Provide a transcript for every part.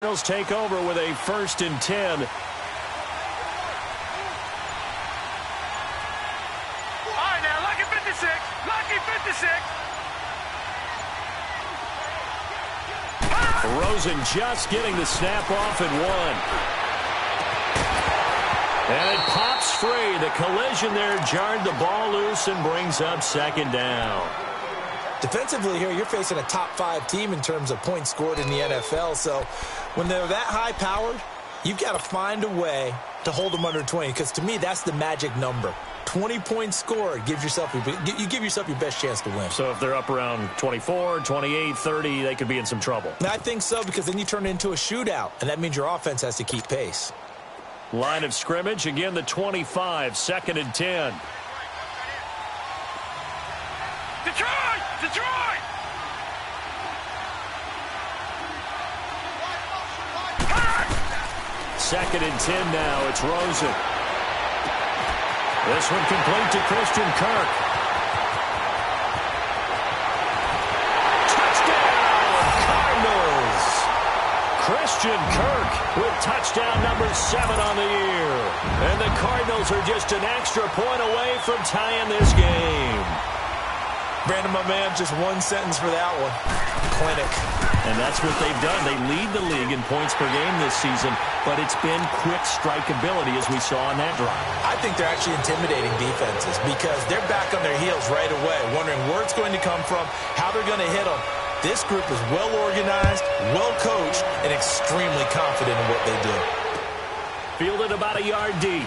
Cardinals take over with a 1st and 10. All right, now, lucky 56. Lucky 56. Rosen just getting the snap off and 1. And it pops free. The collision there jarred the ball loose and brings up 2nd down. Defensively here, you're facing a top 5 team in terms of points scored in the NFL. So when they're that high-powered, you've got to find a way to hold them under 20. Because to me, that's the magic number. 20 points scored gives yourself you give yourself your best chance to win. So if they're up around 24, 28, 30, they could be in some trouble. And I think so, because then you turn it into a shootout, and that means your offense has to keep pace. Line of scrimmage, again the 25, 2nd and 10. Detroit! Detroit! Second and 10 now. It's Rosen. This one complete to Christian Kirk. Touchdown, Cardinals! Christian Kirk with touchdown number 7 on the year. And the Cardinals are just an extra point away from tying this game. Brandon, my man, just one sentence for that one. Clinic. And that's what they've done. They lead the league in points per game this season, but it's been quick strikeability as we saw on that drive. I think they're actually intimidating defenses because they're back on their heels right away, wondering where it's going to come from, how they're going to hit them. This group is well organized, well coached, and extremely confident in what they do. Fielded about a yard deep.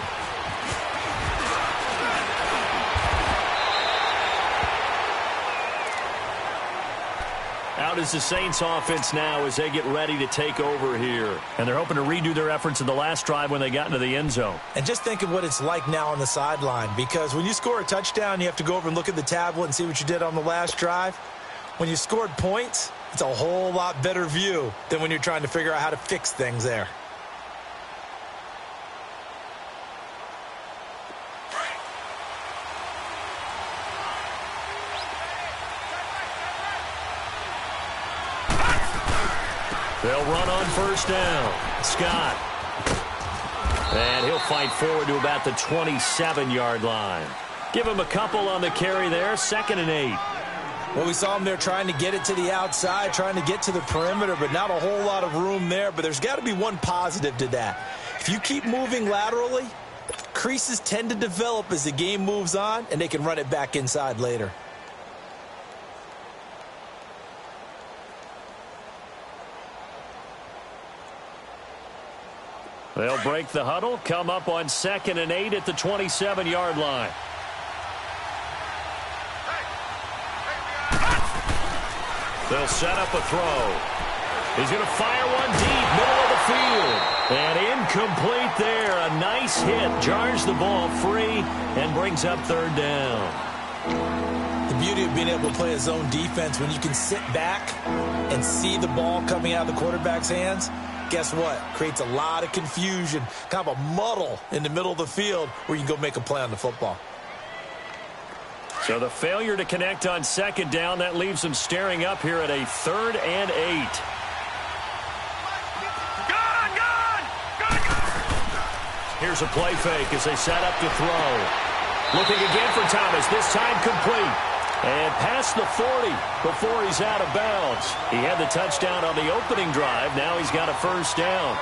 Out is the Saints offense now as they get ready to take over here. And they're hoping to redo their efforts in the last drive when they got into the end zone. And just think of what it's like now on the sideline, because when you score a touchdown, you have to go over and look at the tablet and see what you did on the last drive. When you scored points, it's a whole lot better view than when you're trying to figure out how to fix things there. They'll run on 1st down. Scott. And he'll fight forward to about the 27-yard line. Give him a couple on the carry there. 2nd and 8. Well, we saw him there trying to get it to the outside, trying to get to the perimeter, but not a whole lot of room there. But there's got to be one positive to that. If you keep moving laterally, creases tend to develop as the game moves on, and they can run it back inside later. They'll break the huddle, come up on 2nd and 8 at the 27-yard line. They'll set up a throw. He's going to fire one deep, middle of the field. And incomplete there. A nice hit. Jars the ball free and brings up 3rd down. The beauty of being able to play a zone defense, when you can sit back and see the ball coming out of the quarterback's hands, guess what? Creates a lot of confusion, kind of a muddle in the middle of the field where you can go make a play on the football. So the failure to connect on 2nd down, that leaves them staring up here at a 3rd and 8. Here's a play fake as they set up to throw. Looking again for Thomas, this time complete. And past the 40 before he's out of bounds. He had the touchdown on the opening drive. Now he's got a 1st down.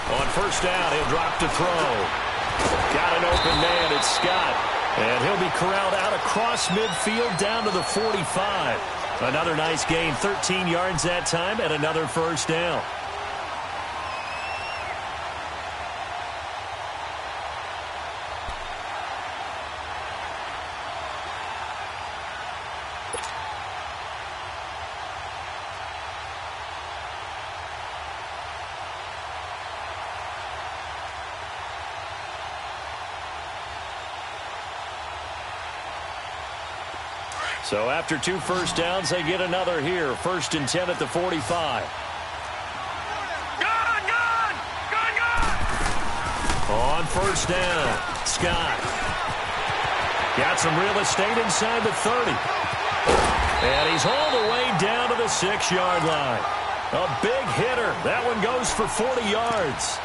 On 1st down, he'll drop to throw. Got an open man, it's Scott. And he'll be corralled out across midfield down to the 45. Another nice gain, 13 yards that time, and another 1st down. So after 2 first downs, they get another here. 1st and 10 at the 45. On 1st down, Scott. Got some real estate inside the 30. And he's all the way down to the 6-yard line. A big hitter. That one goes for 40 yards.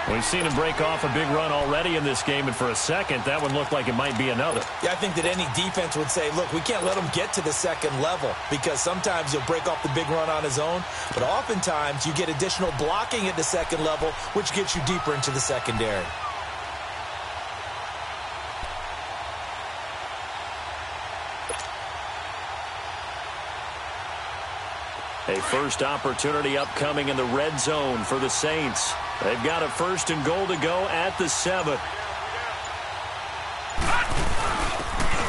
We've seen him break off a big run already in this game, and for a second, that one looked like it might be another. Yeah, I think that any defense would say, look, we can't let him get to the second level because sometimes he'll break off the big run on his own, but oftentimes you get additional blocking at the second level, which gets you deeper into the secondary. A first opportunity upcoming in the red zone for the Saints. They've got a 1st and goal to go at the 7.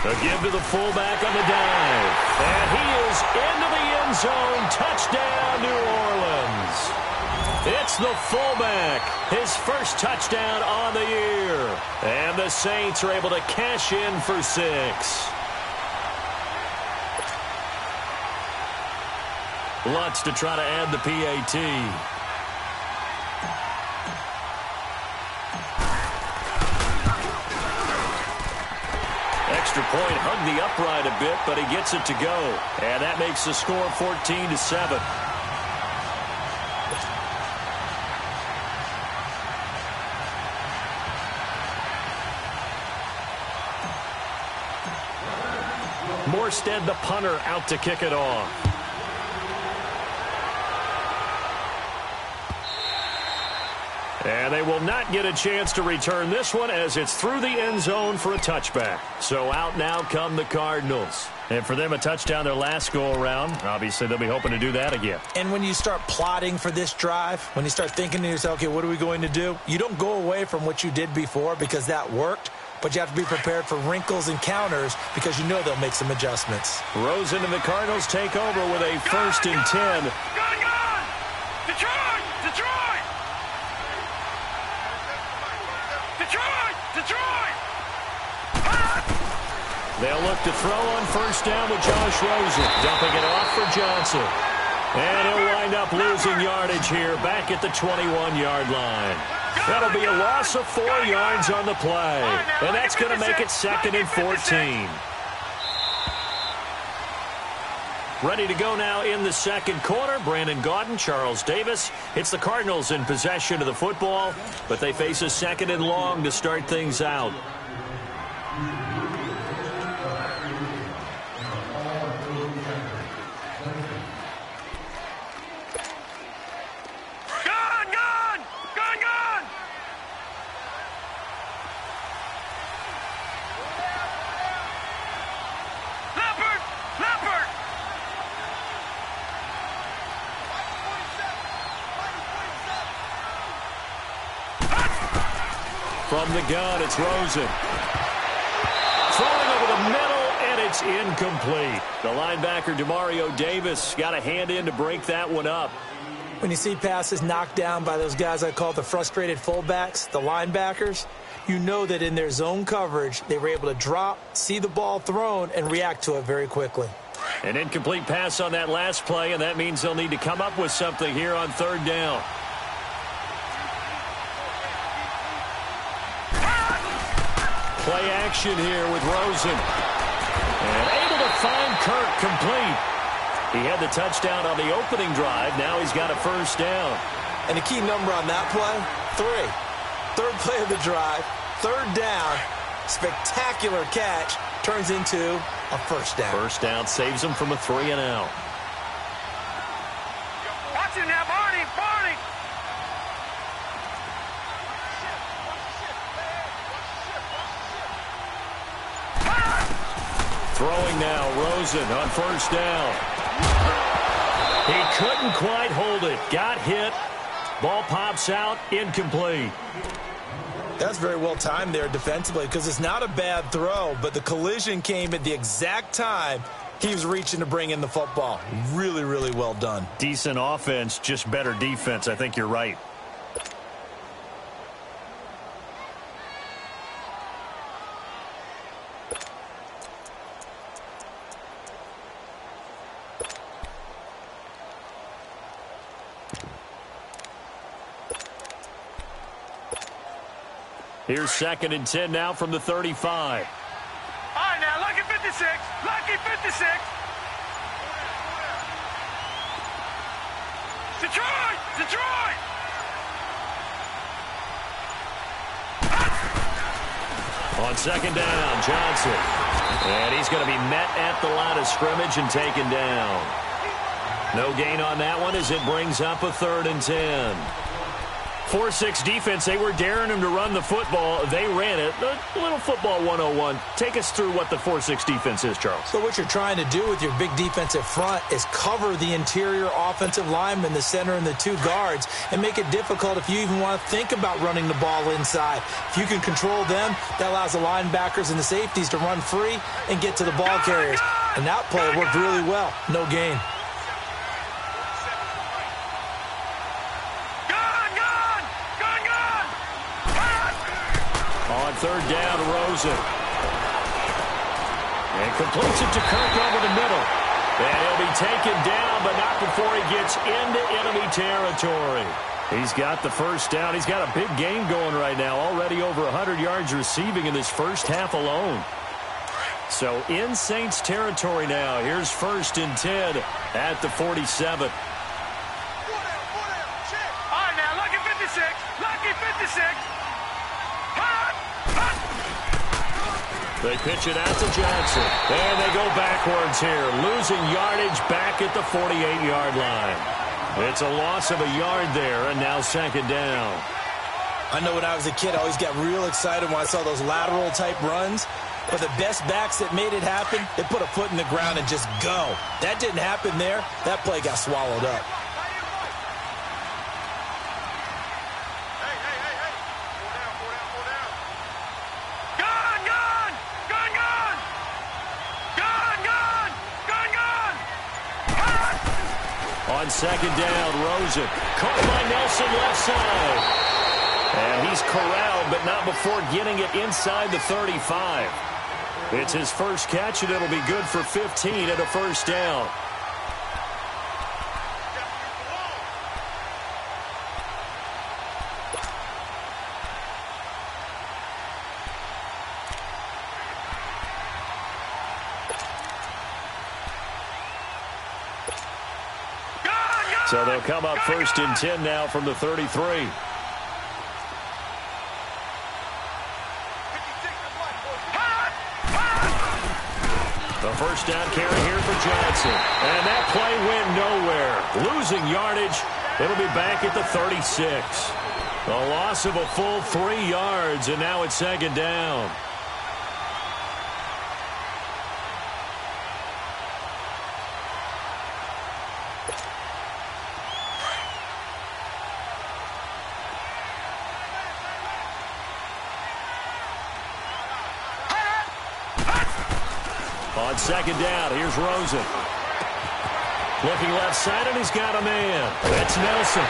A give to the fullback on the dive. And he is into the end zone. Touchdown, New Orleans. It's the fullback. His first touchdown on the year. And the Saints are able to cash in for 6. Lutz to try to add the PAT. Extra point, hugged the upright a bit, but he gets it to go. And that makes the score 14-7. Morstead, the punter, out to kick it off. And they will not get a chance to return this one as it's through the end zone for a touchback. So out now come the Cardinals. And for them, a touchdown their last go-around. Obviously, they'll be hoping to do that again. And when you start plotting for this drive, when you start thinking to yourself, okay, what are we going to do? You don't go away from what you did before because that worked. But you have to be prepared for wrinkles and counters because you know they'll make some adjustments. Rosen and the Cardinals take over with a 1st and 10. Gone! Detroit! Detroit! Detroit! They'll look to throw on 1st down with Josh Rosen. Dumping it off for Johnson. And he'll wind up losing yardage here back at the 21-yard line. That'll be a loss of 4 yards on the play. And that's going to make it 2nd and 14. Ready to go now in the second quarter. Brandon Gaudin, Charles Davis. It's the Cardinals in possession of the football, but they face a 2nd and long to start things out. From the gun, it's Rosen. Throwing over the middle, and it's incomplete. The linebacker, Demario Davis, got a hand in to break that one up. When you see passes knocked down by those guys I call the frustrated fullbacks, the linebackers, you know that in their zone coverage, they were able to drop, see the ball thrown, and react to it very quickly. An incomplete pass on that last play, and that means they'll need to come up with something here on 3rd down. Play action here with Rosen. And able to find Kirk complete. He had the touchdown on the opening drive. Now he's got a 1st down. And the key number on that play, 3. 3rd play of the drive, 3rd down, spectacular catch, turns into a 1st down. 1st down saves him from a 3 and out. Watch it now, Barney! Throwing now, Rosen on 1st down. He couldn't quite hold it. Got hit. Ball pops out, incomplete. That's very well timed there defensively because it's not a bad throw, but the collision came at the exact time he was reaching to bring in the football. Really, really well done. Decent offense, just better defense. I think you're right. Here's 2nd and 10 now from the 35. All right, now, lucky 56. Lucky 56. Detroit! Detroit! On 2nd down, Johnson. And he's going to be met at the line of scrimmage and taken down. No gain on that one as it brings up a 3rd and 10. 4-6 defense, they were daring him to run the football. They ran it. A little football 101. Take us through what the 4-6 defense is, Charles. So what you're trying to do with your big defensive front is cover the interior offensive lineman, the center, and the 2 guards, and make it difficult if you even want to think about running the ball inside. If you can control them, that allows the linebackers and the safeties to run free and get to the ball carriers. And that play worked really well. No gain. On 3rd down, Rosen. And completes it to Kirk over the middle. And he'll be taken down, but not before he gets into enemy territory. He's got the 1st down. He's got a big game going right now. Already over 100 yards receiving in this first half alone. So in Saints territory now. Here's 1st and 10 at the 47. All right, now, lucky 56. Lucky 56. They pitch it out to Johnson. And they go backwards here. Losing yardage back at the 48-yard line. It's a loss of a yard there, and now 2nd down. I know when I was a kid, I always got real excited when I saw those lateral-type runs. But the best backs that made it happen, they put a foot in the ground and just go. That didn't happen there. That play got swallowed up. On 2nd down, Rosen. Caught by Nelson left side. And he's corralled, but not before getting it inside the 35. It's his first catch, and it'll be good for 15 at a 1st down. So they'll come up 1st and 10 now from the 33. The 1st down carry here for Johnson. And that play went nowhere. Losing yardage. It'll be back at the 36. A loss of a full 3 yards, and now it's 2nd down. On 2nd down, here's Rosen. Looking left side, and he's got a man. That's Nelson.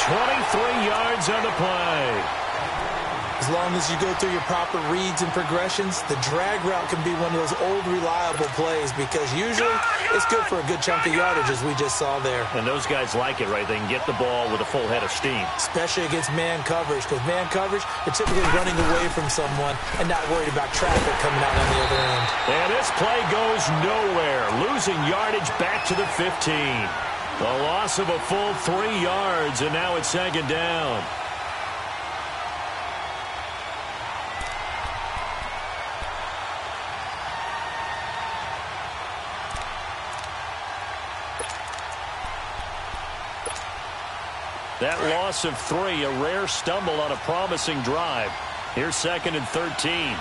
23 yards on the play. As long as you go through your proper reads and progressions, the drag route can be one of those old reliable plays because usually it's good for a good chunk of yardage, as we just saw there. And those guys like it, right? They can get the ball with a full head of steam. Especially against man coverage, because man coverage, they're typically running away from someone and not worried about traffic coming out on the other end. And this play goes nowhere. Losing yardage back to the 15. A loss of a full 3 yards, and now it's 2nd down. That loss of 3, a rare stumble on a promising drive. Here's 2nd and 13.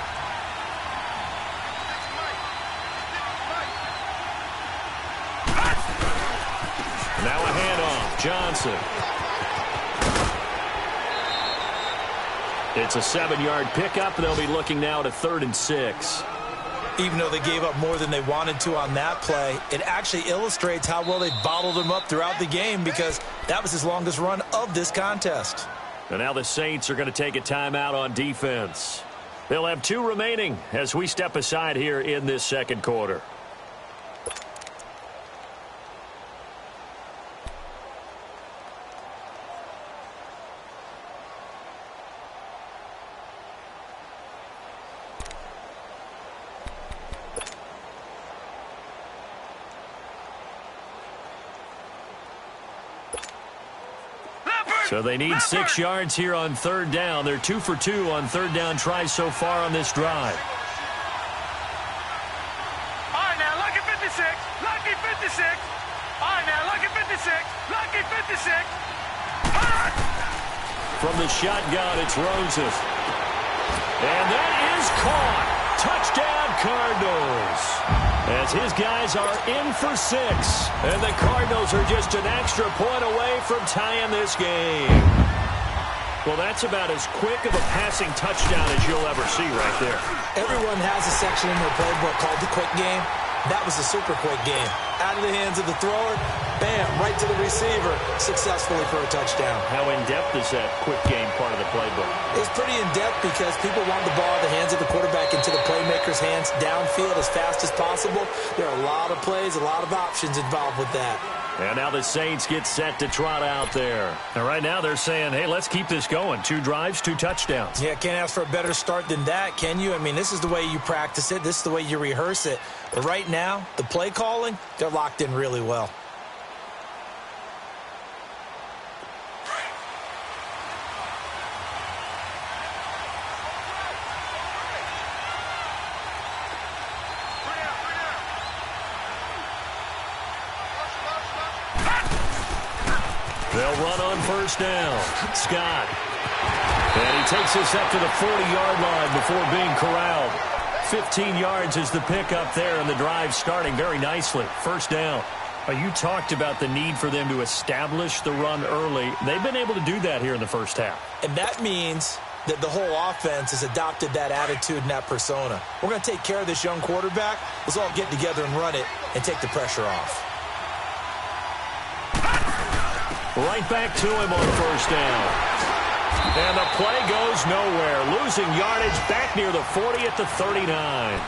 Now a handoff. Johnson. It's a 7-yard pickup. They'll be looking now at a 3rd and 6. Even though they gave up more than they wanted to on that play, it actually illustrates how well they bottled him up throughout the game because that was his longest run of this contest. And now the Saints are going to take a timeout on defense. They'll have 2 remaining as we step aside here in this 2nd quarter. So they need 6 yards here on third down. They're 2 for 2 on third down tries so far on this drive. All right, now, lucky 56. Lucky 56. All right, now, lucky 56. Lucky 56. Hot! From the shotgun, it's Roses. And that is caught. Touchdown, Cardinals. As his guys are in for 6. And the Cardinals are just an extra point away from tying this game. Well, that's about as quick of a passing touchdown as you'll ever see right there. Everyone has a section in their playbook called the quick game. That was a super quick game. Out of the hands of the thrower, bam, right to the receiver, successfully for a touchdown. How in-depth is that quick game part of the playbook? It's pretty in-depth because people want the ball in the hands of the quarterback into the playmaker's hands downfield as fast as possible. There are a lot of plays, a lot of options involved with that. And now the Saints get set to trot out there. And right now they're saying, hey, let's keep this going. 2 drives, 2 touchdowns. Yeah, can't ask for a better start than that, can you? I mean, this is the way you practice it. This is the way you rehearse it. But right now, the play calling, they're locked in really well. They'll run on first down. Scott. And he takes this up to the 40-yard line before being corralled. 15 yards is the pickup there, and the drive starting very nicely. First down. You talked about the need for them to establish the run early. They've been able to do that here in the first half. And that means that the whole offense has adopted that attitude and that persona. We're going to take care of this young quarterback. Let's all get together and run it and take the pressure off. Right back to him on first down. And the play goes nowhere. Losing yardage back near the 40 at the 39.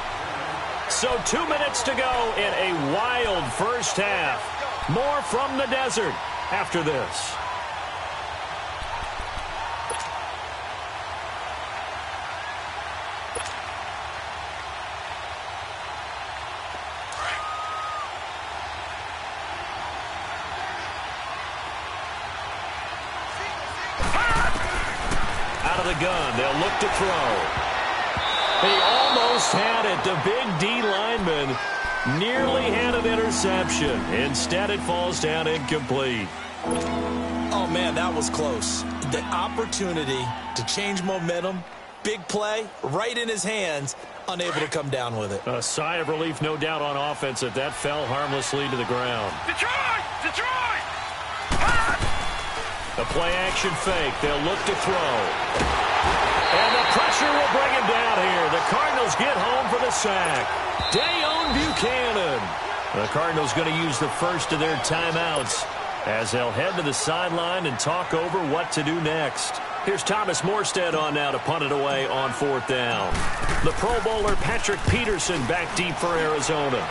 So 2 minutes to go in a wild first half. More from the desert after this. The gun. They'll look to throw. He almost had it. The big D lineman nearly had an interception. Instead, it falls down incomplete. Oh, man, that was close. The opportunity to change momentum, big play, right in his hands, unable to come down with it. A sigh of relief, no doubt, on offense that fell harmlessly to the ground. Detroit! Detroit! A play-action fake. They'll look to throw. And the pressure will bring him down here. The Cardinals get home for the sack. Dayon Buchanan. The Cardinals going to use the first of their timeouts as they'll head to the sideline and talk over what to do next. Here's Thomas Morstead on now to punt it away on fourth down. The Pro Bowler Patrick Peterson back deep for Arizona.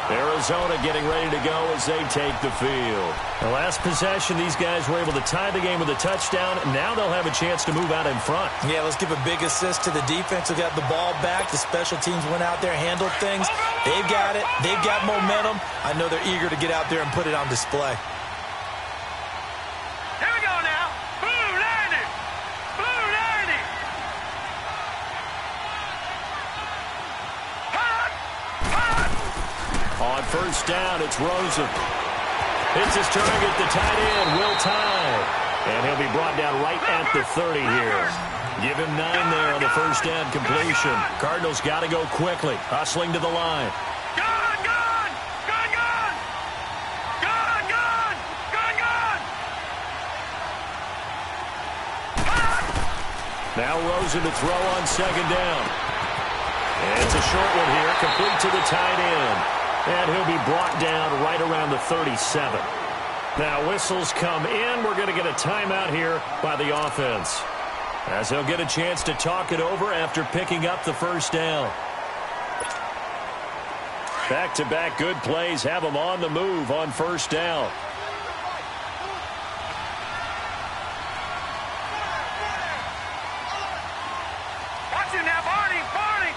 Arizona getting ready to go as they take the field. The last possession, these guys were able to tie the game with a touchdown. Now they'll have a chance to move out in front. Yeah, let's give a big assist to the defense who got the ball back. The special teams went out there, handled things. They've got it. They've got momentum. I know they're eager to get out there and put it on display. Here we go now. Blue 90. Blue 90. Hot! Hot! On first down, it's Rosen. It's his target, the tight end, Will Tye. And he'll be brought down right at the 30 here. Give him 9 there on the first down completion. Cardinals got to go quickly, hustling to the line. Gun! Gun! Gun! Gun! Gun! Gun! Gun! Gun! Hot! Now Rosen to throw on second down. And it's a short one here, complete to the tight end. And he'll be brought down right around the 37. Now whistles come in. We're going to get a timeout here by the offense, as they'll get a chance to talk it over after picking up the first down. Back-to-back good plays have them on the move on first down. Watch it now, Barney! Barney!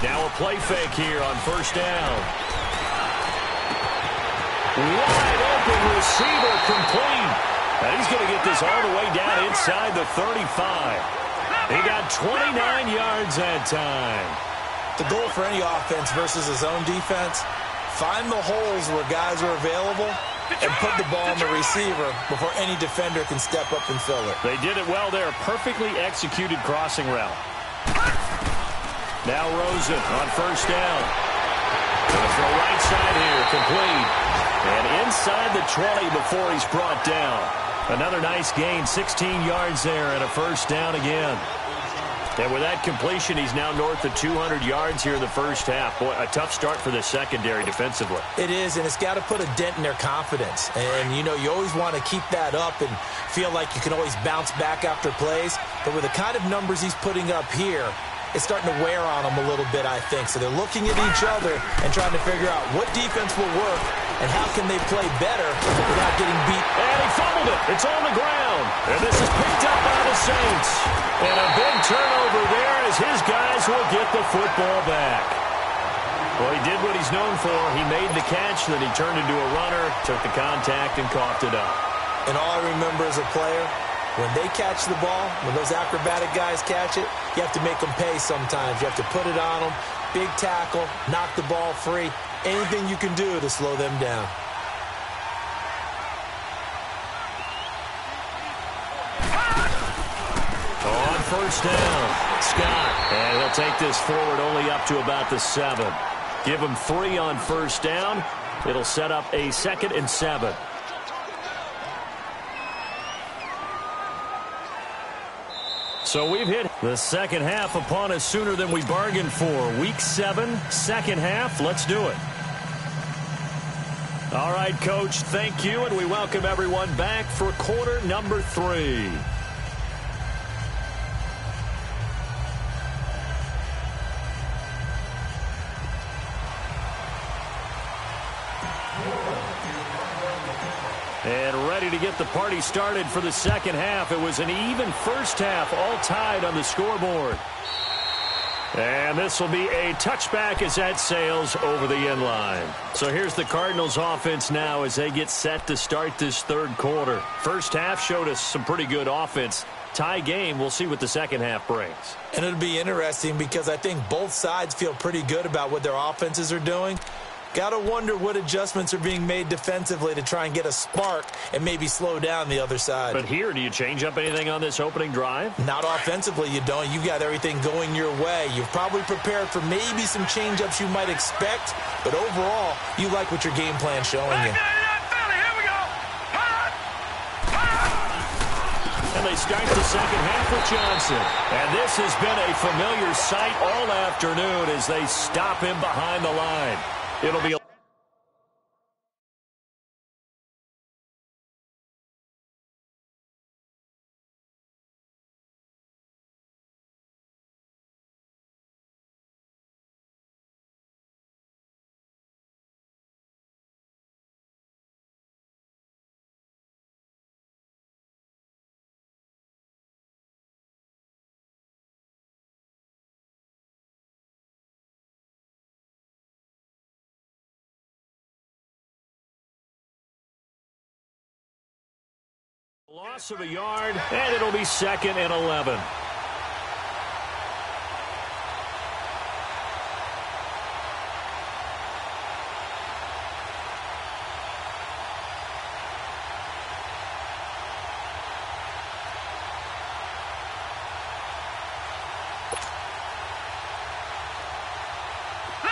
Now a play fake here on first down. Wide open receiver complete. And he's going to get this all the way down inside the 35. He got 29 yards that time. The goal for any offense versus his own defense, find the holes where guys are available and put the ball on the receiver before any defender can step up and fill it. They did it well there. Perfectly executed crossing route. Now Rosen on first down. Going to throw right side here, complete. And inside the 20 before he's brought down. Another nice gain, 16 yards there and a first down again. And with that completion, he's now north of 200 yards here in the first half. Boy, a tough start for the secondary defensively. It is, and it's got to put a dent in their confidence. And, you know, you always want to keep that up and feel like you can always bounce back after plays. But with the kind of numbers he's putting up here, it's starting to wear on them a little bit, I think. So they're looking at each other and trying to figure out what defense will work and how can they play better without getting beat. And he fumbled it. It's on the ground. And this is picked up by the Saints. And a big turnover there as his guys will get the football back. Well, he did what he's known for. He made the catch, then he turned into a runner, took the contact, and coughed it up. And all I remember as a player, when they catch the ball, when those acrobatic guys catch it, you have to make them pay sometimes. You have to put it on them, big tackle, knock the ball free, anything you can do to slow them down. On first down, Scott. And he'll take this forward only up to about the 7. Give him 3 on first down. It'll set up a 2nd and 7. So we've hit the second half upon us sooner than we bargained for. Week 7, second half. Let's do it. All right, Coach, thank you, and we welcome everyone back for quarter number 3. And ready to get the party started for the second half. It was an even first half, all tied on the scoreboard. And this will be a touchback as that sails over the end line. So here's the Cardinals offense now as they get set to start this third quarter. First half showed us some pretty good offense. Tie game, we'll see what the second half brings. And it'll be interesting because I think both sides feel pretty good about what their offenses are doing. Got to wonder what adjustments are being made defensively to try and get a spark and maybe slow down the other side. But here, do you change up anything on this opening drive? Not offensively, you don't. You've got everything going your way. You've probably prepared for maybe some change-ups you might expect, but overall, you like what your game plan's showing you. And they start the second half with Johnson. And this has been a familiar sight all afternoon as they stop him behind the line. It'll be a loss of a yard, and it'll be 2nd and 11.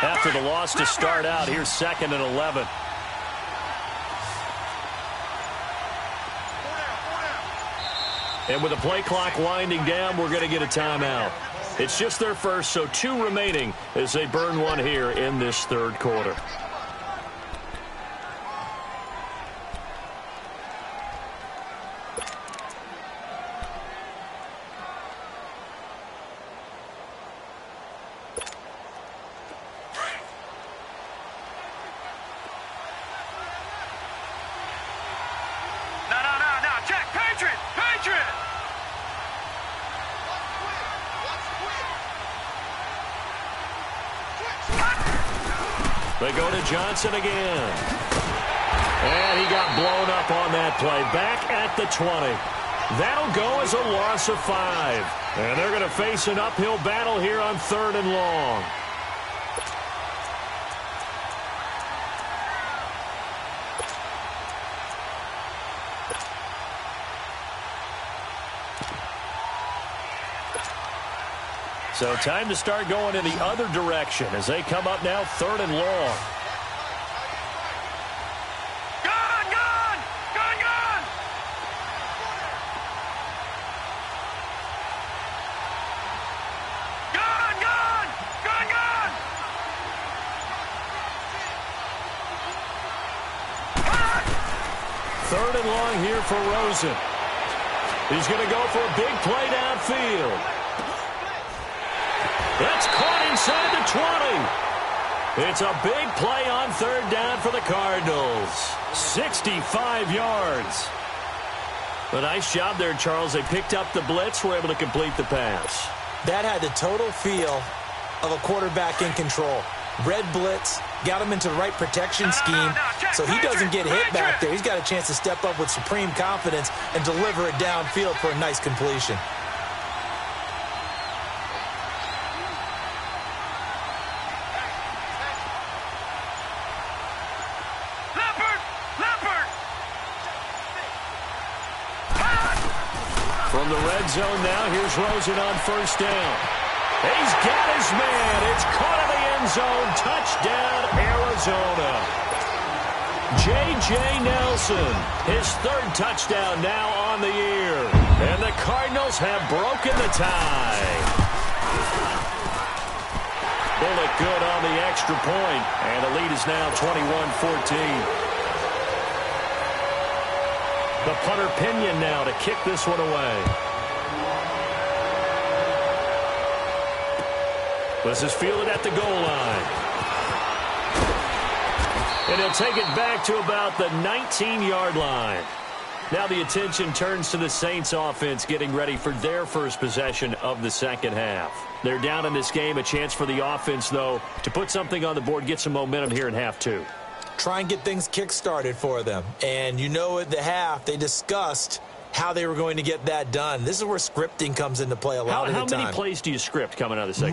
After the loss to start out, here's 2nd and 11. And with the play clock winding down, we're going to get a timeout. It's just their first, so 2 remaining as they burn one here in this third quarter. They go to Johnson again. And he got blown up on that play. Back at the 20. That'll go as a loss of 5. And they're going to face an uphill battle here on 3rd and long. So time to start going in the other direction as they come up now 3rd and long. Gun, gun! Gun, gun! Gun, gun! Gun, gun! 3rd and long here for Rosen. He's going to go for a big play downfield. That's caught inside the 20. It's a big play on 3rd down for the Cardinals. 65 yards. A nice job there, Charles. They picked up the blitz, were able to complete the pass. That had the total feel of a quarterback in control. Red blitz, got him into the right protection scheme, so he doesn't get hit back there. He's got a chance to step up with supreme confidence and deliver it downfield for a nice completion. From the red zone now, here's Rosen on 1st down. He's got his man. It's caught in the end zone. Touchdown, Arizona. J.J. Nelson, his 3rd touchdown now on the year. And the Cardinals have broken the tie. Bullock good on the extra point. And the lead is now 21-14. The punter Pinion now to kick this one away. This is fielded at the goal line. And he'll take it back to about the 19-yard line. Now the attention turns to the Saints offense getting ready for their first possession of the second half. They're down in this game. A chance for the offense, though, to put something on the board, get some momentum here in half 2. Try and get things kick-started for them. And you know at the half, they discussed how they were going to get that done. This is where scripting comes into play a lot of the time. How many plays do you script coming out of the second?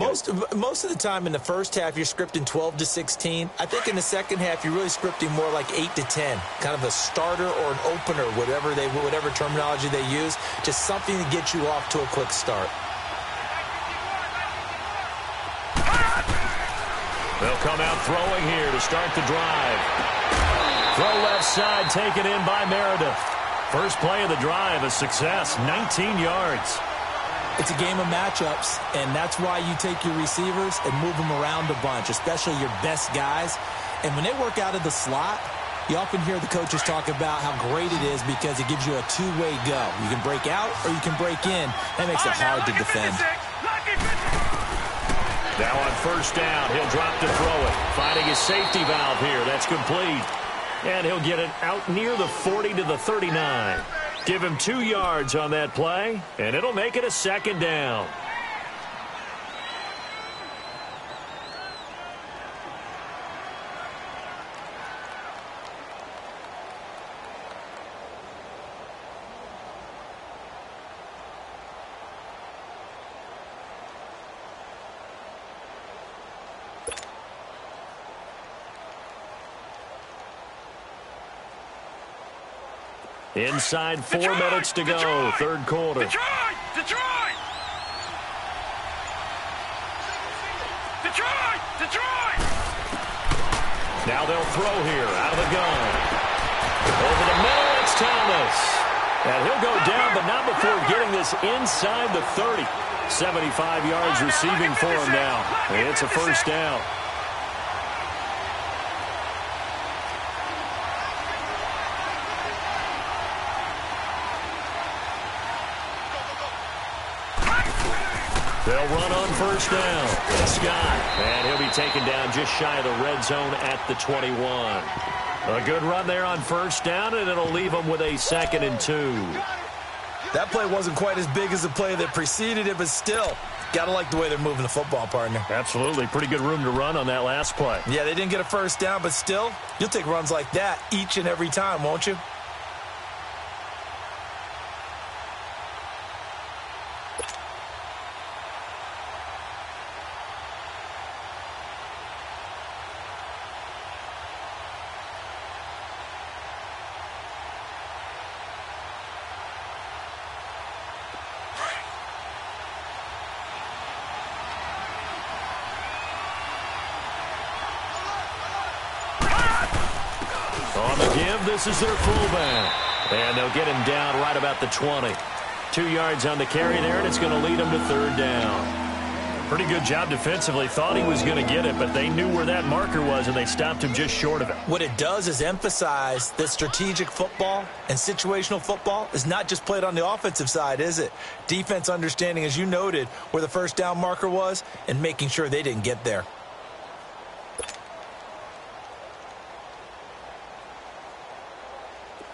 Most of the time in the first half, you're scripting 12 to 16. I think in the second half, you're really scripting more like 8 to 10. Kind of a starter or an opener, whatever terminology they use. Just something to get you off to a quick start. They'll come out throwing here to start the drive. Throw left side taken in by Meredith. First play of the drive, a success, 19 yards. It's a game of matchups, and that's why you take your receivers and move them around a bunch, especially your best guys. And when they work out of the slot, you often hear the coaches talk about how great it is because it gives you a two-way go. You can break out or you can break in. That makes it hard to defend. Now on 1st down, he'll drop to throw it. Finding his safety valve here. That's complete. And he'll get it out near the 40 to the 39. Give him 2 yards on that play, and it'll make it a 2nd down. Inside 4 minutes to go, Detroit, 3rd quarter. Detroit! Detroit! Detroit! Detroit! Now they'll throw here out of the gun. Over the middle, it's Thomas. And he'll go down, but not before getting this inside the 30. 75 yards receiving for him now. And it's a 1st down. They'll run on 1st down. Scott. And he'll be taken down just shy of the red zone at the 21. A good run there on 1st down, and it'll leave them with a 2nd and 2. That play wasn't quite as big as the play that preceded it, but still, Gotta like the way they're moving the football, partner. Absolutely. Pretty good room to run on that last play. Yeah, they didn't get a first down, but still, you'll take runs like that each and every time, won't you? On the give, this is their fullback. And they'll get him down right about the 20. 2 yards on the carry there, and it's going to lead him to third down. Pretty good job defensively. Thought he was going to get it, but they knew where that marker was, and they stopped him just short of it. What it does is emphasize that strategic football and situational football is not just played on the offensive side, is it? Defense understanding, as you noted, where the first down marker was and making sure they didn't get there.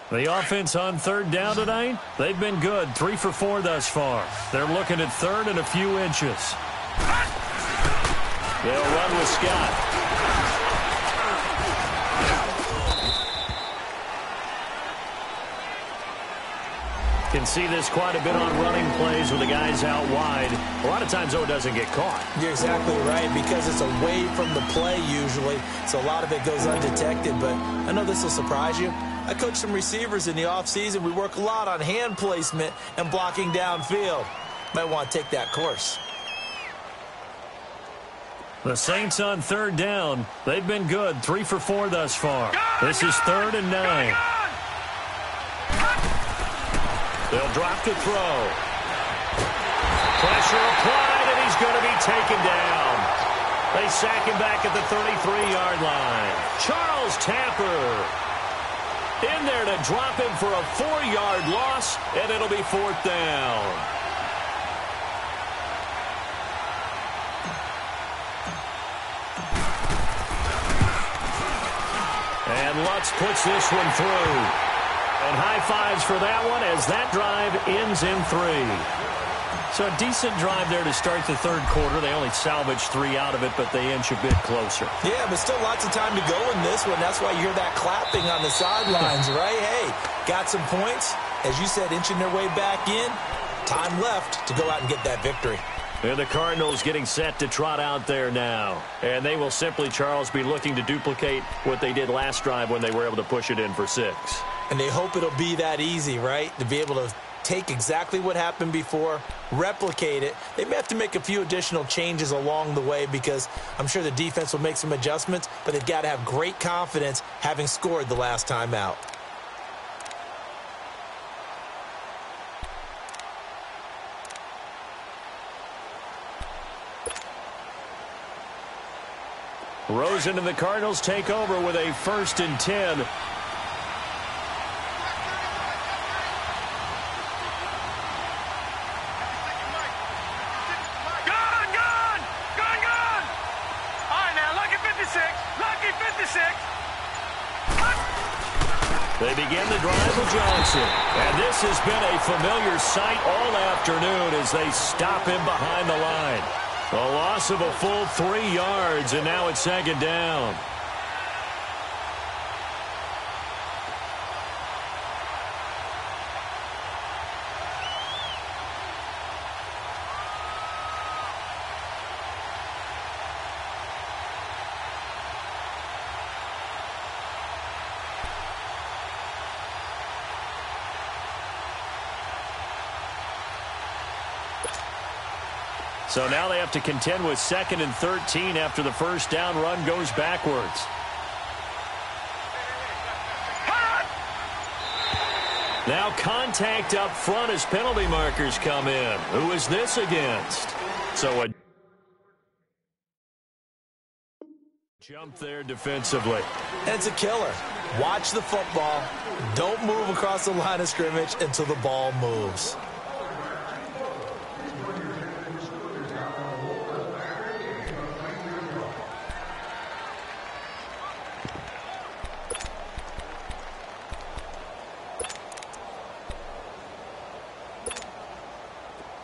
The offense on third down tonight, they've been good. 3 for 4 thus far. They're looking at third and a few inches. They'll run with Scott. Can see this quite a bit on running plays with the guys out wide. A lot of times, though, it doesn't get caught. You're exactly right, because it's away from the play usually, so a lot of it goes undetected. But I know this will surprise you. I coach some receivers in the offseason. We work a lot on hand placement and blocking downfield. Might want to take that course. The Saints on third down. They've been good. 3 for 4 thus far. This is 3rd and 9. They'll drop to throw. Pressure applied, and he's going to be taken down. They sack him back at the 33-yard line. Charles Tapper in there to drop him for a 4-yard loss, and it'll be 4th down. And Lutz puts this one through. And high fives for that one as that drive ends in 3. So a decent drive there to start the third quarter. They only salvaged 3 out of it, but they inch a bit closer. Yeah, but still lots of time to go in this one. That's why you hear that clapping on the sidelines, right? Hey, got some points. As you said, inching their way back in. Time left to go out and get that victory. And the Cardinals getting set to trot out there now. And they will simply, Charles, be looking to duplicate what they did last drive when they were able to push it in for 6. And they hope it'll be that easy, right? To be able to take exactly what happened before, replicate it. They may have to make a few additional changes along the way because I'm sure the defense will make some adjustments, but they've got to have great confidence having scored the last time out. Rosen and the Cardinals take over with a 1st and 10. They begin the drive with Johnson. And this has been a familiar sight all afternoon as they stop him behind the line. A loss of a full 3 yards, and now it's 2nd down. So now they have to contend with 2nd and 13 after the first down run goes backwards. Now contact up front as penalty markers come in. Who is this against? So a jump there defensively. It's a killer. Watch the football. Don't move across the line of scrimmage until the ball moves.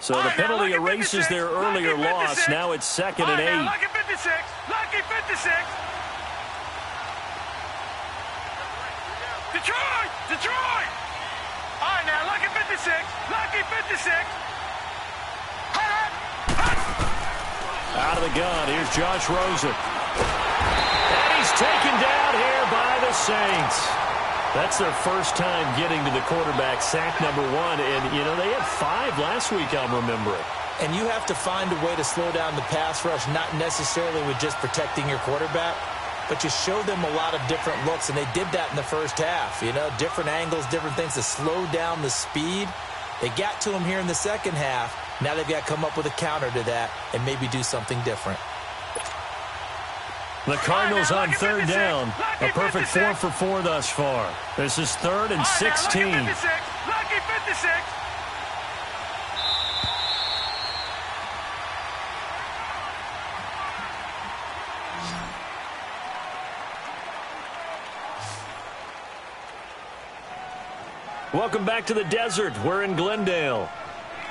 So the penalty erases their earlier loss. Now it's 2nd and 8. Lucky 56. Lucky 56. Detroit! Detroit! All right, now, lucky 56. Lucky 56. Out of the gun, here's Josh Rosen. And he's taken down here by the Saints. That's their first time getting to the quarterback, sack number 1. And, you know, they had 5 last week, I'm remembering. And you have to find a way to slow down the pass rush, not necessarily with just protecting your quarterback, but you show them a lot of different looks, and they did that in the first half. You know, different angles, different things to slow down the speed. They got to him here in the second half. Now they've got to come up with a counter to that and maybe do something different. The Cardinals on 3rd down. A perfect 4 for 4 thus far. This is 3rd and 16. Lucky 56. Welcome back to the desert. We're in Glendale.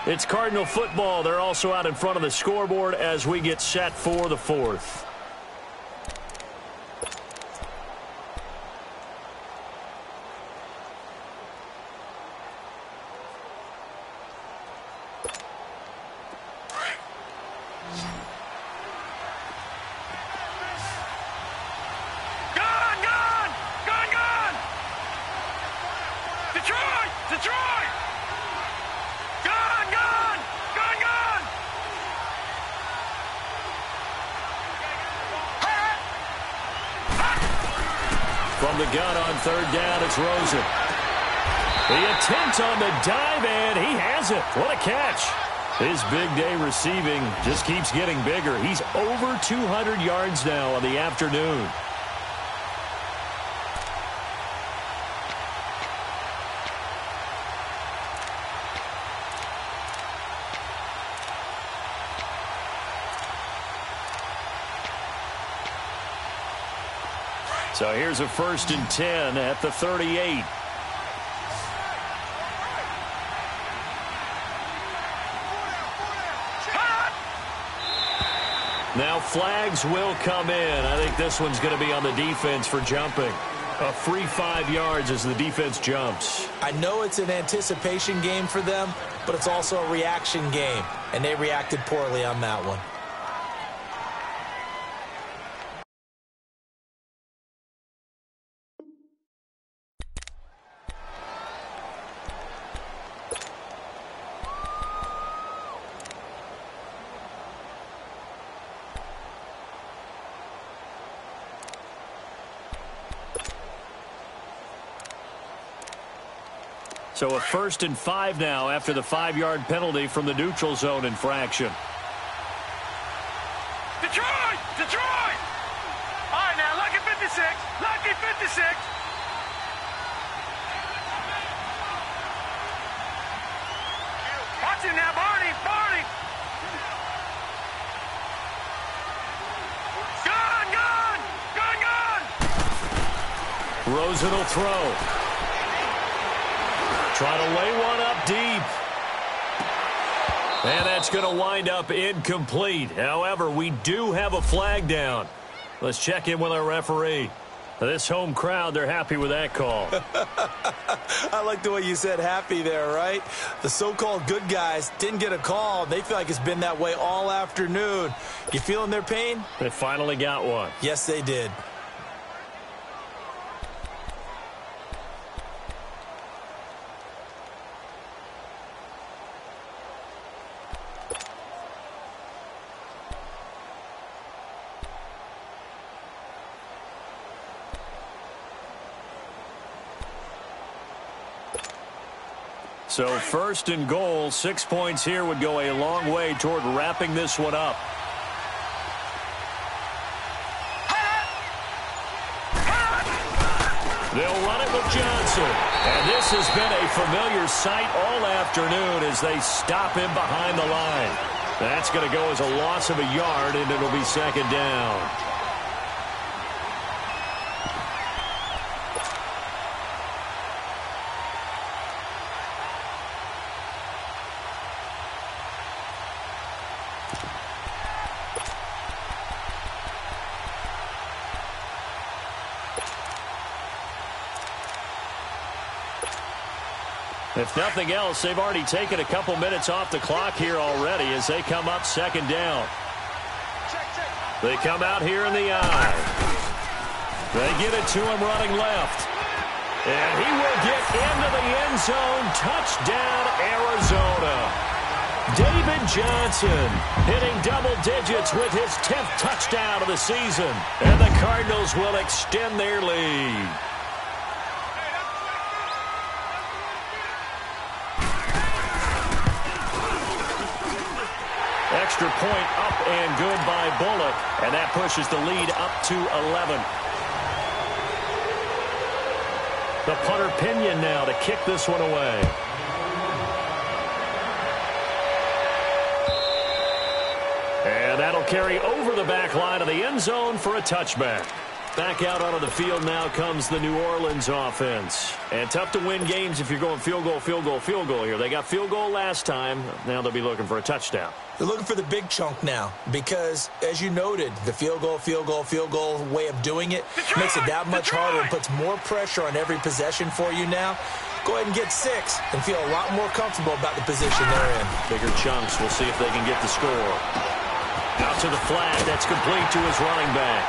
It's Cardinal football. They're also out in front of the scoreboard as we get set for the 4th. From the gun on 3rd down, it's Rosen. The attempt on the dive, and he has it. What a catch. His big day receiving just keeps getting bigger. He's over 200 yards now on the afternoon. So here's a 1st and 10 at the 38. Now flags will come in. I think this one's going to be on the defense for jumping. A free 5 yards as the defense jumps. I know it's an anticipation game for them, but it's also a reaction game, and they reacted poorly on that one. So a 1st and 5 now after the 5-yard penalty from the neutral zone infraction. Detroit! Detroit! All right, now, lucky 56. Lucky 56. Watch him now, Barney. Barney. Gun, gun! Gun, gun! Rosen will throw. Try to lay one up deep. And that's going to wind up incomplete. However, we do have a flag down. Let's check in with our referee. This home crowd, they're happy with that call. I like the way you said happy there, right? The so-called good guys didn't get a call. They feel like it's been that way all afternoon. You feeling their pain? They finally got one. Yes, they did. So 1st and goal, 6 points here would go a long way toward wrapping this one up. They'll run it with Johnson. And this has been a familiar sight all afternoon as they stop him behind the line. That's going to go as a loss of a yard, and it'll be 2nd down. If nothing else, they've already taken a couple minutes off the clock here already as they come up second down. They come out here in the eye. They get it to him running left. And he will get into the end zone. Touchdown, Arizona. David Johnson hitting double digits with his 10th touchdown of the season. And the Cardinals will extend their lead. Extra point up and good by Bullock. And that pushes the lead up to 11. The punter Pinion now to kick this one away. And that'll carry over the back line of the end zone for a touchback. Back out onto the field now comes the New Orleans offense. And tough to win games if you're going field goal, field goal, field goal here. They got field goal last time. Now they'll be looking for a touchdown. They're looking for the big chunk now because, as you noted, the field goal way of doing it makes it that much harder and puts more pressure on every possession for you now. Go ahead and get 6 and feel a lot more comfortable about the position they're in. Bigger chunks. We'll see if they can get the score. Out to the flat. That's complete to his running back.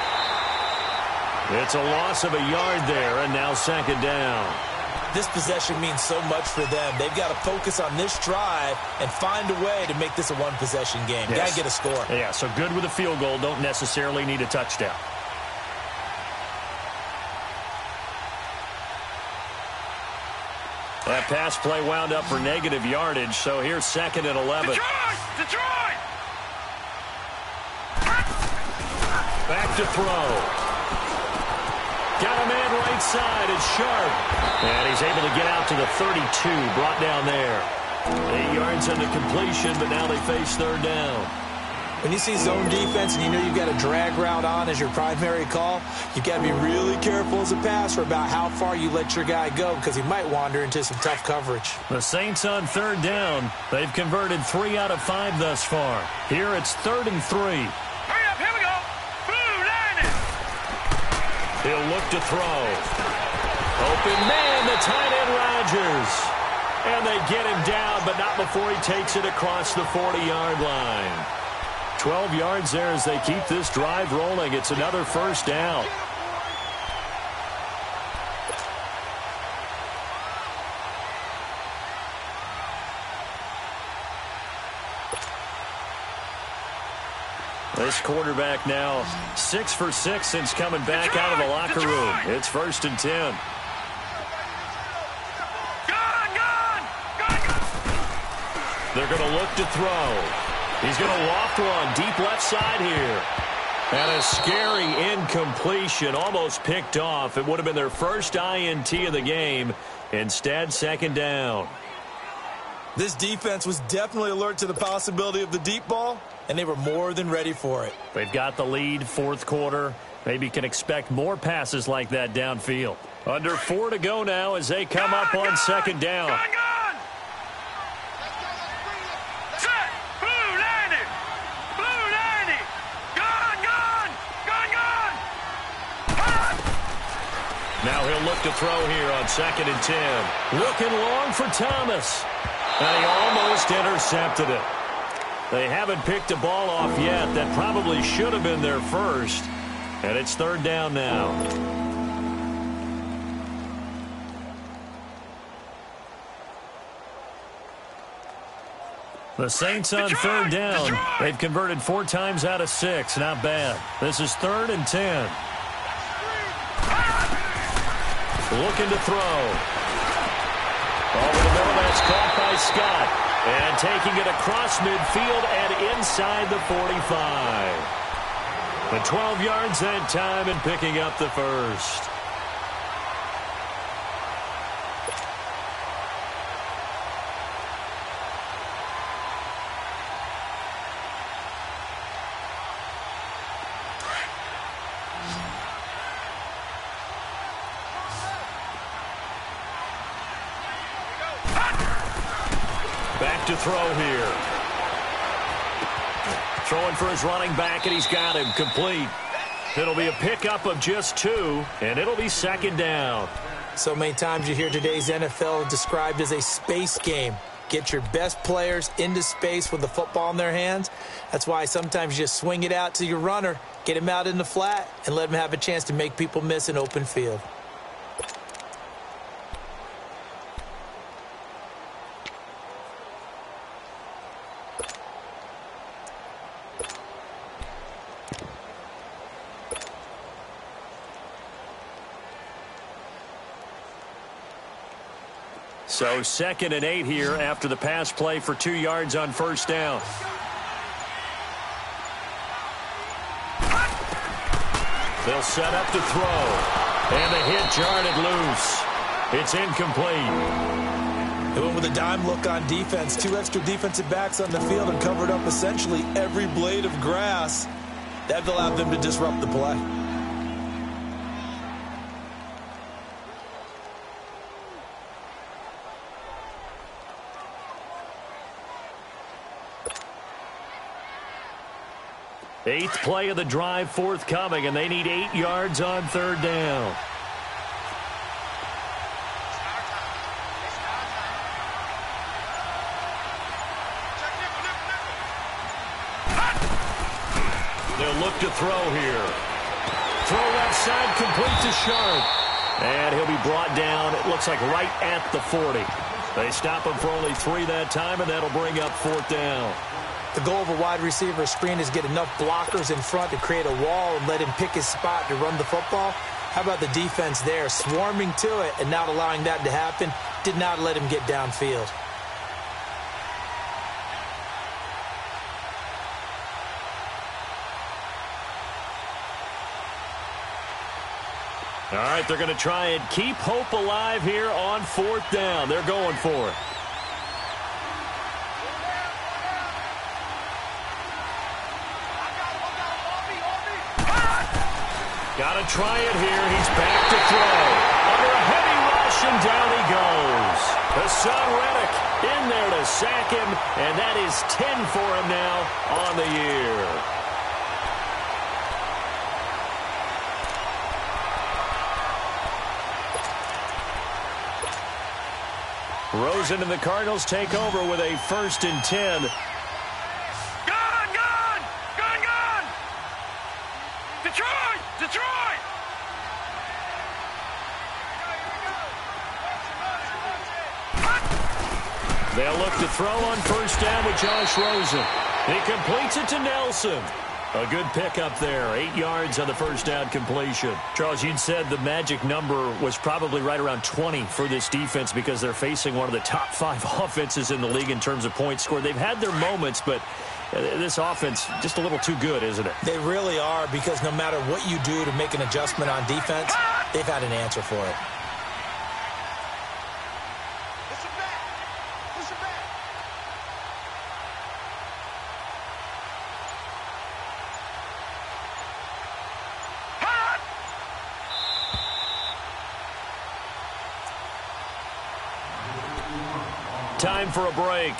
It's a loss of a yard there, and now second down. This possession means so much for them. They've got to focus on this drive and find a way to make this a one-possession game. Yes. Got to get a score. Yeah, so good with a field goal. Don't necessarily need a touchdown. That pass play wound up for negative yardage, so here's second and 11. Detroit! Back to throw. Got a man right side. It's Sharp. And he's able to get out to the 32. Brought down there. 8 yards into completion, but now they face third down. When you see zone defense and you know you've got a drag route on as your primary call, you've got to be really careful as a passer about how far you let your guy go because he might wander into some tough coverage. The Saints on third down. They've converted 3 out of 5 thus far. Here it's 3rd and 3. Hurry up, here we go. Blue line it. He'll look to throw. Open man, the tight end Rodgers. And they get him down, but not before he takes it across the 40-yard line. 12 yards there as they keep this drive rolling. It's another first down. This quarterback now 6 for 6 since coming back out of the locker room. It's 1st and 10. They're going to look to throw. He's going to loft one deep left side here. And a scary incompletion, almost picked off. It would have been their first INT of the game. Instead, second down. This defense was definitely alert to the possibility of the deep ball, and they were more than ready for it. They've got the lead, 4th quarter. Maybe can expect more passes like that downfield. Under 4 to go now as they come up on second down. Now he'll look to throw here on 2nd and 10. Looking long for Thomas. And he almost intercepted it. They haven't picked a ball off yet. That probably should have been their first. And it's 3rd down now. The Saints on 3rd down. They've converted 4 times out of 6. Not bad. This is 3rd and 10. Looking to throw. Over the middle, that's caught by Scott. And taking it across midfield and inside the 45. The 12 yards that time and picking up the first. Back to throw here. Throwing for his running back, and he's got him complete. It'll be a pickup of just 2, and it'll be second down. So many times you hear today's NFL described as a space game. Get your best players into space with the football in their hands. That's why sometimes you just swing it out to your runner, get him out in the flat, and let him have a chance to make people miss an open field. So 2nd and 8 here after the pass play for 2 yards on first down. They'll set up to throw. And the hit jarred it loose. It's incomplete. They went with a dime look on defense. 2 extra defensive backs on the field and covered up essentially every blade of grass. That allowed them to disrupt the play. Eighth play of the drive forthcoming, and they need 8 yards on 3rd down. They'll look to throw here. Throw left side, complete to Sharp. And he'll be brought down, it looks like right at the 40. They stop him for only 3 that time, and that'll bring up 4th down. The goal of a wide receiver screen is get enough blockers in front to create a wall and let him pick his spot to run the football. How about the defense there, swarming to it and not allowing that to happen? Did not let him get downfield. All right, they're going to try and keep hope alive here on 4th down. They're going for it. Got to try it here. He's back to throw. Under a heavy rush, and down he goes. Hassan Reddick in there to sack him, and that is 10 for him now on the year. Rosen and the Cardinals take over with a 1st and 10. Detroit! They'll look to throw on 1st down with Josh Rosen. He completes it to Nelson. A good pickup there. 8 yards on the 1st down completion. Charles, you'd said the magic number was probably right around 20 for this defense because they're facing one of the top 5 offenses in the league in terms of points scored. They've had their moments, but this offense just a little too good, isn't it? They really are, because no matter what you do to make an adjustment on defense, they've had an answer for it. Time for a break.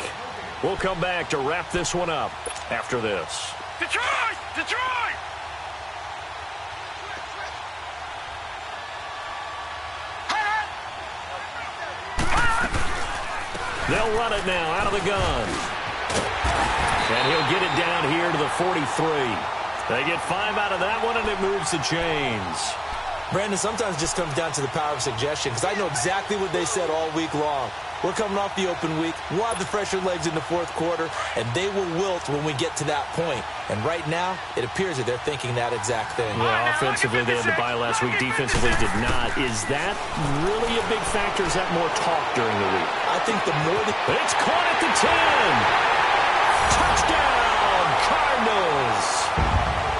We'll come back to wrap this one up after this. Detroit! Detroit! They'll run it now out of the gun. And he'll get it down here to the 43. They get 5 out of that one, and it moves the chains. Brandon, sometimes it just comes down to the power of suggestion, because I know exactly what they said all week long. We're coming off the open week. We'll have the fresher legs in the 4th quarter, and they will wilt when we get to that point. And right now, it appears that they're thinking that exact thing. Yeah, offensively, they had the bye last week. Defensively, did not. Is that really a big factor? Is that more talk during the week? I think the more... It's caught at the 10. Touchdown, Cardinals.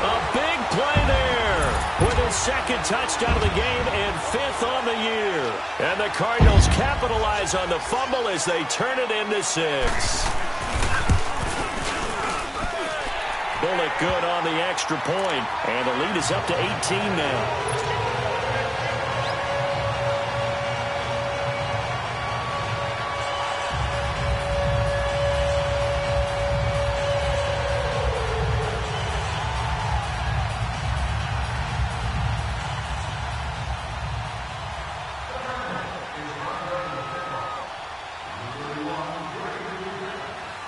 A big play there with his 2nd touchdown of the game and 5th on the year. And the Cardinals capitalize on the fumble as they turn it into 6. Bullock good on the extra point, and the lead is up to 18 now.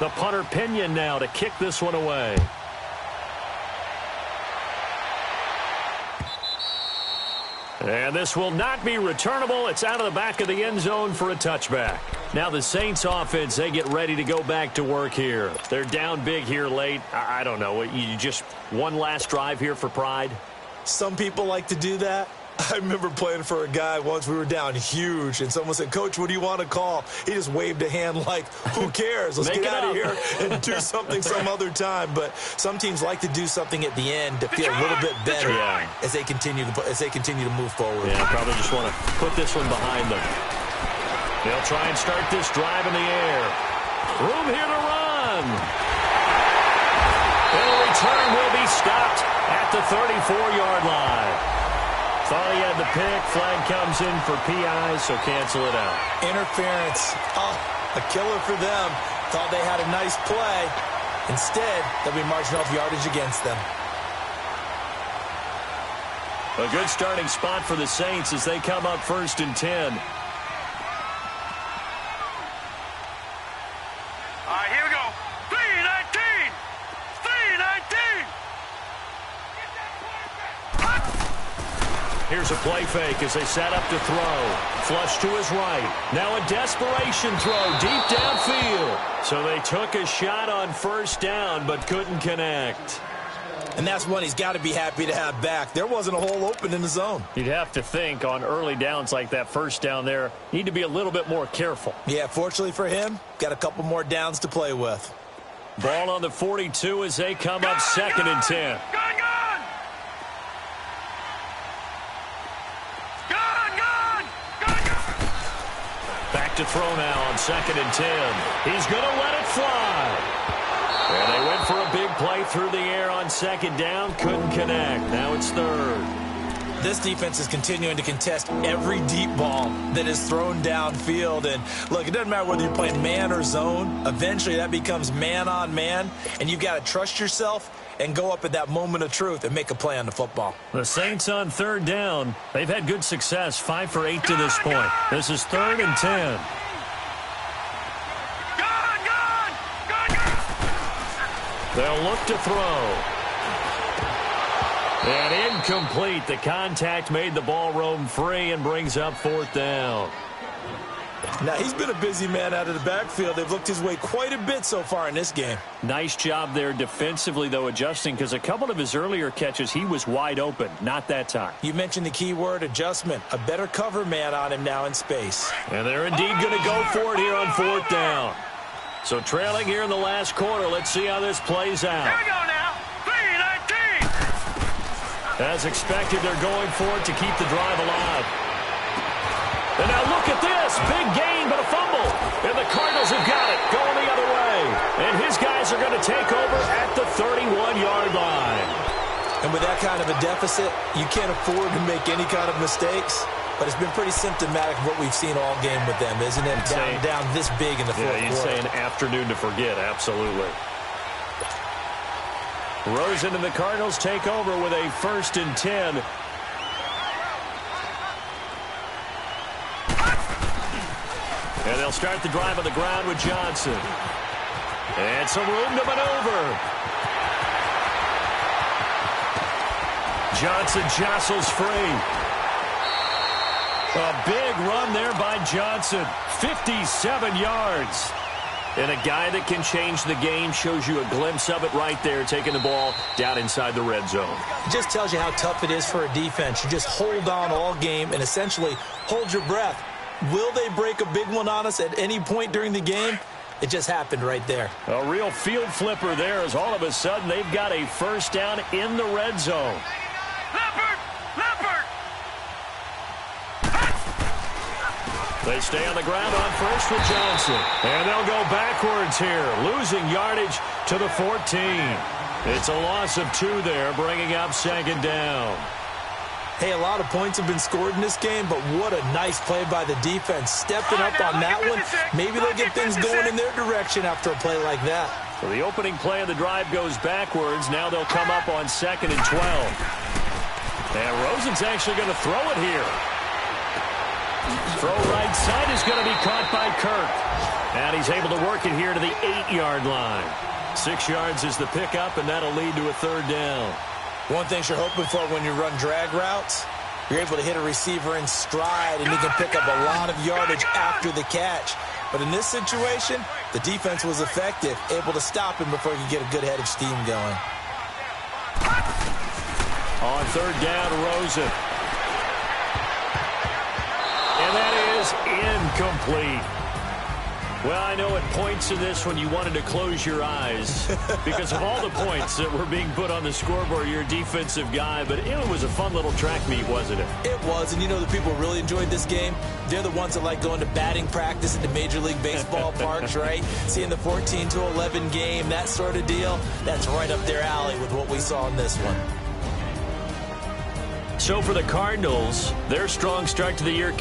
The punter Pinion now to kick this one away. And this will not be returnable. It's out of the back of the end zone for a touchback. Now the Saints offense, they get ready to go back to work here. They're down big here late. I don't know. You just one last drive here for pride? Some people like to do that. I remember playing for a guy once. We were down huge, and someone said, "Coach, what do you want to call?" He just waved a hand like, who cares? Let's get out of here and do something some other time. But some teams like to do something at the end to feel a little bit better as they continue to move forward. Yeah, probably just want to put this one behind them. They'll try and start this drive in the air. Room here to run. And the return will be stopped at the 34-yard line. Thought he had the pick. Flag comes in for PI, so cancel it out. Interference. Oh, a killer for them. Thought they had a nice play. Instead, they'll be marching off yardage against them. A good starting spot for the Saints as they come up 1st and 10. All right, here we go. 3-19. 3-19. Here's a play fake as they set up to throw. Flush to his right. Now a desperation throw deep downfield. So they took a shot on 1st down but couldn't connect. And that's one he's got to be happy to have back. There wasn't a hole open in the zone. You'd have to think on early downs like that 1st down there, need to be a little bit more careful. Yeah, fortunately for him, got a couple more downs to play with. Ball on the 42 as they come up 2nd and 10. Back to throw now on 2nd and 10. He's going to let it fly. And they went for a big play through the air on 2nd down. Couldn't connect. Now it's 3rd. This defense is continuing to contest every deep ball that is thrown downfield. And, look, it doesn't matter whether you're playing man or zone. Eventually that becomes man on man. And you've got to trust yourself and go up at that moment of truth and make a play on the football. The Saints on 3rd down. They've had good success, 5 for 8 to this point. This is 3rd and 10. They'll look to throw. And incomplete. The contact made the ball roam free and brings up 4th down. Now, he's been a busy man out of the backfield. They've looked his way quite a bit so far in this game. Nice job there defensively, though, adjusting, because a couple of his earlier catches, he was wide open. Not that time. You mentioned the key word, adjustment. A better cover man on him now in space. And they're indeed going to go for it here on 4th down. So trailing here in the last quarter. Let's see how this plays out. Here we go now. 3-19. As expected, they're going for it to keep the drive alive. And now look at this. Big gain, but a fumble. And the Cardinals have got it going the other way. And his guys are going to take over at the 31-yard line. And with that kind of a deficit, you can't afford to make any kind of mistakes. But it's been pretty symptomatic of what we've seen all game with them, isn't it? Down this big in the fourth quarter. Yeah, you'd say an afternoon to forget, absolutely. Rosen and the Cardinals take over with a 1st and 10. And they'll start the drive on the ground with Johnson. And some room to maneuver. Johnson jostles free. A big run there by Johnson. 57 yards. And a guy that can change the game, shows you a glimpse of it right there, taking the ball down inside the red zone. It just tells you how tough it is for a defense. You just hold on all game and essentially hold your breath. Will they break a big one on us at any point during the game? It just happened right there. A real field flipper there as all of a sudden they've got a 1st down in the red zone. They stay on the ground on 1st with Johnson. And they'll go backwards here, losing yardage to the 14. It's a loss of 2 there, bringing up 2nd down. Hey, a lot of points have been scored in this game, but what a nice play by the defense. Stepping up on that one, maybe they'll get things going in their direction after a play like that. So the opening play of the drive goes backwards. Now they'll come up on 2nd and 12. And Rosen's actually going to throw it here. Throw right side is going to be caught by Kirk. And he's able to work it here to the 8-yard line. 6 yards is the pickup, and that'll lead to a third down. One thing you're hoping for when you run drag routes, you're able to hit a receiver in stride, and he can pick up a lot of yardage after the catch. But in this situation, the defense was effective, able to stop him before he could get a good head of steam going. On third down, Rosen. And that is incomplete. Well, I know at points in this one you wanted to close your eyes because of all the points that were being put on the scoreboard. You're a defensive guy, but it was a fun little track meet, wasn't it? It was, and you know the people who really enjoyed this game? They're the ones that like going to batting practice at the Major League Baseball parks, right? Seeing the 14-11 game, that sort of deal, that's right up their alley with what we saw in this one. So for the Cardinals, their strong start to the year